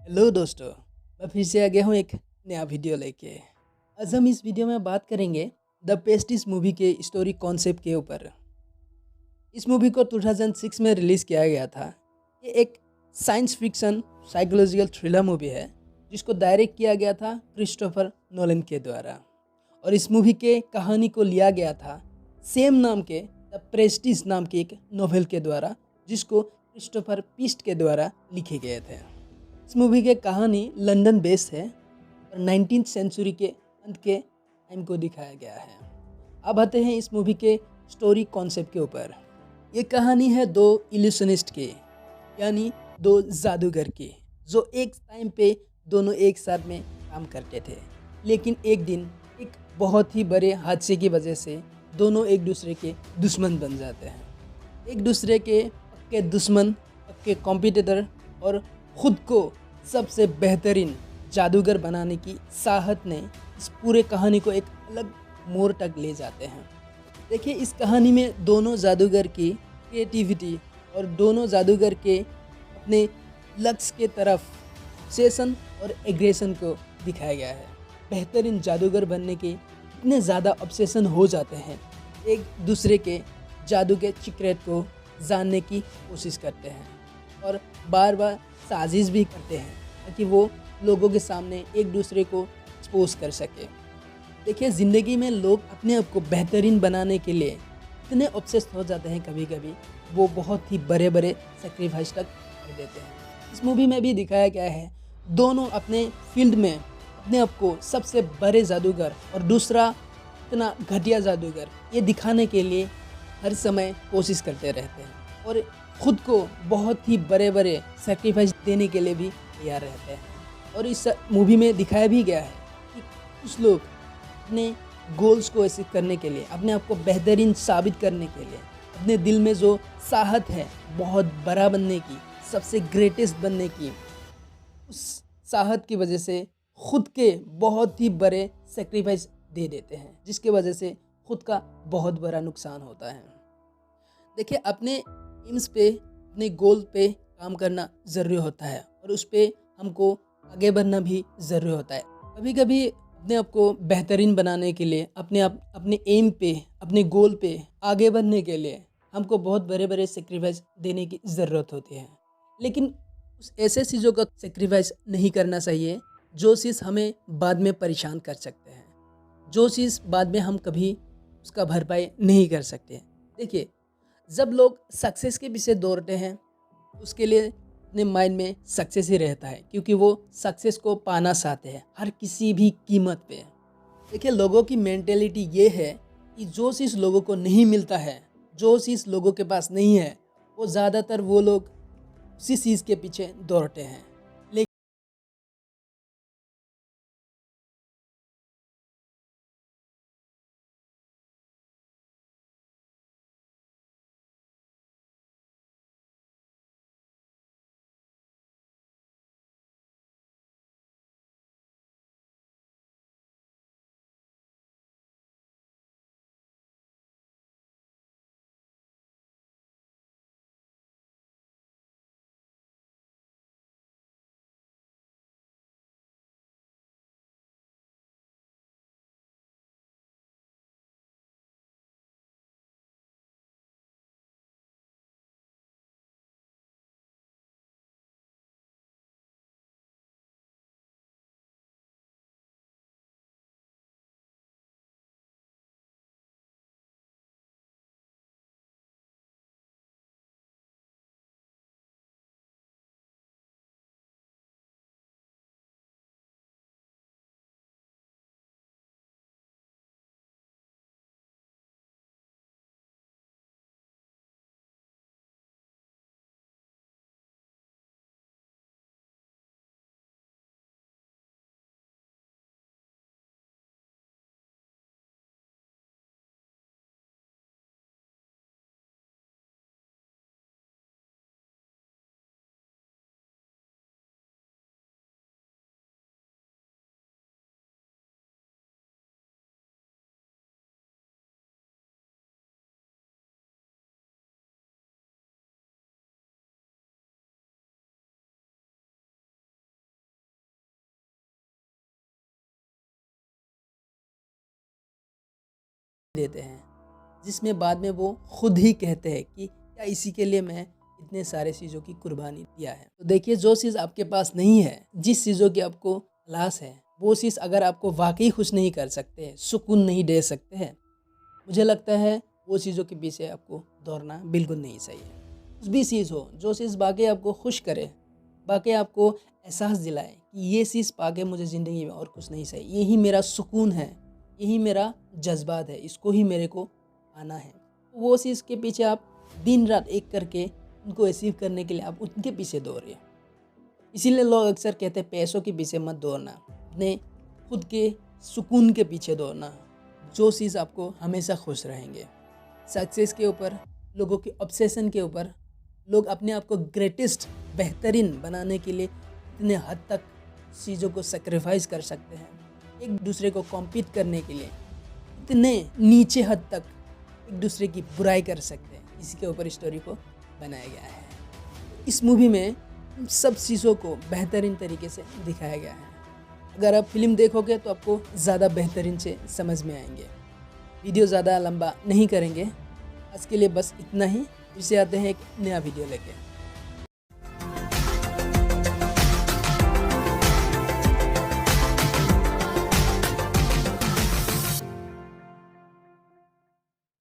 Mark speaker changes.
Speaker 1: Hello दोस्तों, मैं फिर से आ गया हूँ एक नया वीडियो लेके। आज हम इस वीडियो में बात करेंगे द पेस्टिस मूवी के स्टोरी कॉन्सेप्ट के ऊपर। इस मूवी को 2006 में रिलीज़ किया गया था। ये एक science fiction psychological thriller movie है जिसको डायरेक्ट किया गया था क्रिस्टोफर नोलन के द्वारा। और इस मूवी के कहानी को लिया गया था सेम नाम के द प्रेस्टिस नाम के एक नोवेल के द्वारा, जिसको क्रिस्टोफर पीस्ट के द्वारा लिखे गए थे। इस मूवी की कहानी लंदन बेस्ड है और 19th सेंचुरी के अंत के टाइम को दिखाया गया है। अब आते हैं इस मूवी के स्टोरी कॉन्सेप्ट के ऊपर। ये कहानी है दो इल्यूशनिस्ट की, यानी दो जादूगर की, जो एक टाइम पे दोनों एक साथ में काम करते थे। लेकिन एक दिन एक बहुत ही बड़े हादसे की वजह से दोनों एक दूसरे के दुश्मन बन जाते हैं। एक दूसरे के पक्के दुश्मन, पक्के कॉम्पिटिटर और खुद को सबसे बेहतरीन जादूगर बनाने की साहत ने इस पूरे कहानी को एक अलग मोड़ तक ले जाते हैं। देखिए, इस कहानी में दोनों जादूगर की क्रिएटिविटी और दोनों जादूगर के अपने लक्ष्य के तरफ सेशन और एग्रेशन को दिखाया गया है। बेहतरीन जादूगर बनने के इतने ज़्यादा ऑब्सेशन हो जाते हैं, एक दूसरे के जादू के सीक्रेट को जानने की कोशिश करते हैं और बार बार साजिश भी करते हैं ताकि वो लोगों के सामने एक दूसरे को एक्सपोज कर सके। देखिए, ज़िंदगी में लोग अपने आप को बेहतरीन बनाने के लिए इतने ऑब्सेस्ड हो जाते हैं, कभी कभी वो बहुत ही बड़े बड़े सेक्रीफाइस तक कर देते हैं। इस मूवी में भी दिखाया गया है, दोनों अपने फील्ड में अपने आप को सबसे बड़े जादूगर और दूसरा इतना घटिया जादूगर ये दिखाने के लिए हर समय कोशिश करते रहते हैं और ख़ुद को बहुत ही बड़े बड़े सेक्रीफाइस देने के लिए भी तैयार रहते हैं। और इस मूवी में दिखाया भी गया है कि कुछ लोग अपने गोल्स को अचीव करने के लिए, अपने आप को बेहतरीन साबित करने के लिए, अपने दिल में जो चाहत है बहुत बड़ा बनने की, सबसे ग्रेटेस्ट बनने की, उस चाहत की वजह से खुद के बहुत ही बड़े सेक्रीफाइस दे देते हैं, जिसके वजह से खुद का बहुत बड़ा नुकसान होता है। देखिए, अपने एम्स पे, अपने गोल पे काम करना ज़रूरी होता है और उस पर हमको आगे बढ़ना भी ज़रूरी होता है। कभी कभी अपने आप को बेहतरीन बनाने के लिए, अपने एम पे, अपने गोल पे आगे बढ़ने के लिए हमको बहुत बड़े बड़े सेक्रीफाइस देने की ज़रूरत होती है। लेकिन उस ऐसे चीज़ों का सेक्रीफाइस नहीं करना चाहिए जो चीज़ हमें बाद में परेशान कर सकते हैं, जो चीज़ बाद में हम कभी उसका भरपाई नहीं कर सकते। देखिए, जब लोग सक्सेस के पीछे दौड़ते हैं उसके लिए अपने माइंड में सक्सेस ही रहता है, क्योंकि वो सक्सेस को पाना चाहते हैं हर किसी भी कीमत पे। देखिए, लोगों की मेंटेलिटी ये है कि जो चीज़ लोगों को नहीं मिलता है, जो चीज़ लोगों के पास नहीं है, वो ज़्यादातर वो लोग उसी चीज़ के पीछे दौड़ते हैं। देते हैं, जिसमें बाद में वो खुद ही कहते हैं कि क्या इसी के लिए मैं इतने सारे चीज़ों की कुर्बानी दिया है। तो देखिए, जो चीज़ आपके पास नहीं है, जिस चीज़ों की आपको तलाश है, वो चीज़ अगर आपको वाकई खुश नहीं कर सकते, सुकून नहीं दे सकते हैं, मुझे लगता है वो चीज़ों के पीछे आपको दौड़ना बिल्कुल नहीं चाहिए। कुछ भी चीज़ हो, जो चीज़ वाकई आपको खुश करे, वाकई आपको एहसास दिलाए कि ये चीज़ पाके मुझे ज़िंदगी में और कुछ नहीं चाहिए, यही मेरा सुकून है, यही मेरा जज्बात है, इसको ही मेरे को पाना है। वो चीज़ के पीछे आप दिन रात एक करके उनको अचीव करने के लिए आप उनके पीछे दौड़िए। इसीलिए लोग अक्सर कहते हैं पैसों के पीछे मत दौड़ना, अपने खुद के सुकून के पीछे दौड़ना, जो चीज़ आपको हमेशा खुश रहेंगे। सक्सेस के ऊपर, लोगों के ऑब्सेशन के ऊपर, लोग अपने आप को ग्रेटेस्ट, बेहतरीन बनाने के लिए इतने हद तक चीज़ों को सेक्रीफाइस कर सकते हैं, एक दूसरे को कॉम्पीट करने के लिए इतने नीचे हद तक एक दूसरे की बुराई कर सकते हैं, इसी के ऊपर स्टोरी को बनाया गया है। इस मूवी में सब चीज़ों को बेहतरीन तरीके से दिखाया गया है। अगर आप फिल्म देखोगे तो आपको ज़्यादा बेहतरीन से समझ में आएंगे। वीडियो ज़्यादा लंबा नहीं करेंगे, आज के लिए बस इतना ही। फिर से आते हैं एक नया वीडियो लेके।